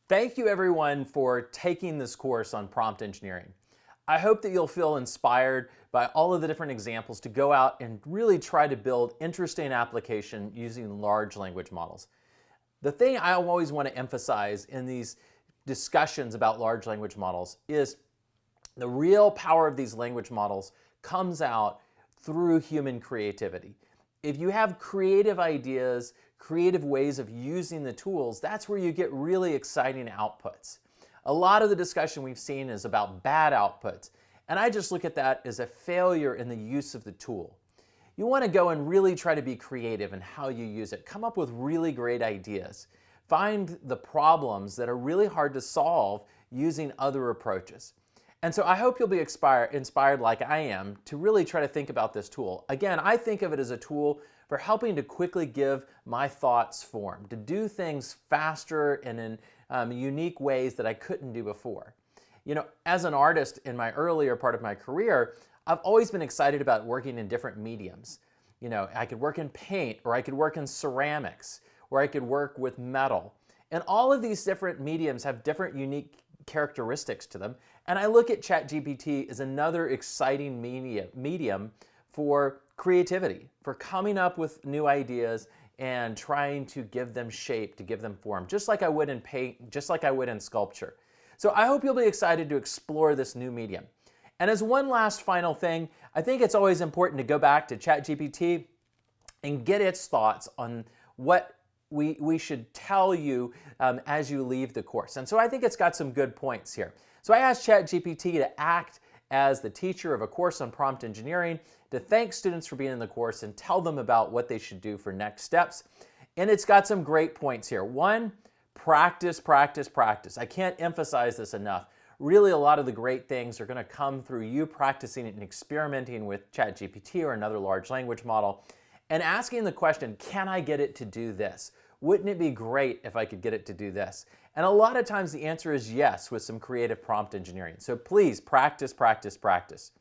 Thank you everyone for taking this course on prompt engineering. I hope that you'll feel inspired by all of the different examples to go out and really try to build interesting application using large language models. The thing I always want to emphasize in these discussions about large language models is the real power of these language models comes out through human creativity. If you have creative ideas, creative ways of using the tools, that's where you get really exciting outputs. A lot of the discussion we've seen is about bad outputs, and I just look at that as a failure in the use of the tool. You want to go and really try to be creative in how you use it. Come up with really great ideas. Find the problems that are really hard to solve using other approaches. And so I hope you'll be inspired like I am to really try to think about this tool. Again, I think of it as a tool for helping to quickly give my thoughts form, to do things faster and in unique ways that I couldn't do before. You know, as an artist in my earlier part of my career, I've always been excited about working in different mediums. You know, I could work in paint, or I could work in ceramics, or I could work with metal. And all of these different mediums have different unique characteristics to them. And I look at ChatGPT as another exciting medium for creativity, for coming up with new ideas and trying to give them shape, to give them form, just like I would in paint, just like I would in sculpture. So I hope you'll be excited to explore this new medium. And as one last final thing, I think it's always important to go back to ChatGPT and get its thoughts on what we should tell you as you leave the course. And so I think it's got some good points here. So I asked ChatGPT to act as the teacher of a course on prompt engineering, to thank students for being in the course and tell them about what they should do for next steps. And it's got some great points here. One, practice, practice, practice. I can't emphasize this enough. Really, a lot of the great things are going to come through you practicing and experimenting with ChatGPT or another large language model and asking the question, can I get it to do this? Wouldn't it be great if I could get it to do this? And a lot of times the answer is yes with some creative prompt engineering. So please practice, practice, practice.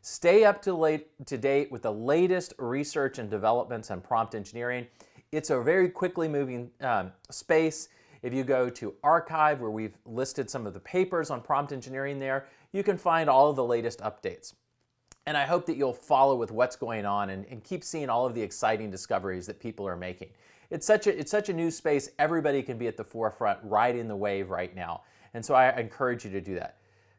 Stay up to date with the latest research and developments on prompt engineering. It's a very quickly moving space. If you go to Archive, where we've listed some of the papers on prompt engineering there, you can find all of the latest updates. And I hope that you'll follow with what's going on and keep seeing all of the exciting discoveries that people are making. It's such a new space. Everybody can be at the forefront, riding the wave right now. And so I encourage you to do that.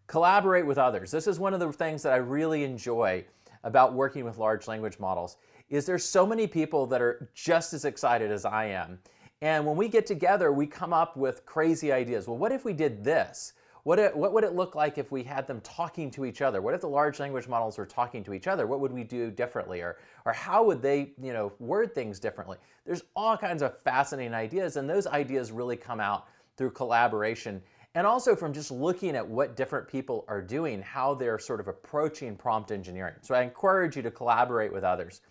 Collaborate with others. This is one of the things that I really enjoy about working with large language models, is there's so many people that are just as excited as I am. And when we get together, we come up with crazy ideas. Well, what if we did this? What would it look like if we had them talking to each other? What if the large language models were talking to each other? What would we do differently? Or how would they, word things differently? There's all kinds of fascinating ideas, and those ideas really come out through collaboration and also from just looking at what different people are doing, how they're sort of approaching prompt engineering. So I encourage you to collaborate with others.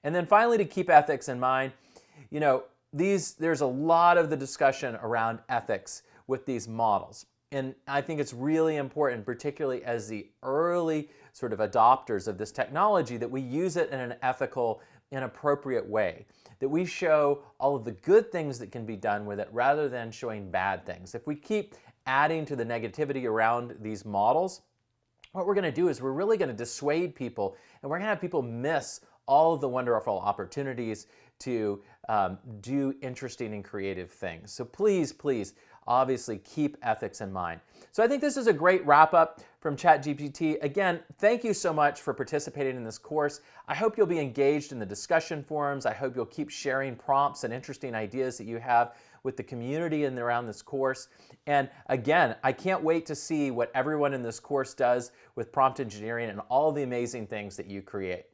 And then finally, to keep ethics in mind, there's a lot of the discussion around ethics with these models. And I think it's really important, particularly as the early sort of adopters of this technology, that we use it in an ethical and appropriate way, that we show all of the good things that can be done with it rather than showing bad things. If we keep adding to the negativity around these models, what we're going to do is we're really going to dissuade people, and we're going to have people miss all of the wonderful opportunities to do interesting and creative things. So please, please, obviously keep ethics in mind. So I think this is a great wrap up from ChatGPT. Again, thank you so much for participating in this course. I hope you'll be engaged in the discussion forums. I hope you'll keep sharing prompts and interesting ideas that you have with the community and around this course. And again, I can't wait to see what everyone in this course does with prompt engineering and all the amazing things that you create.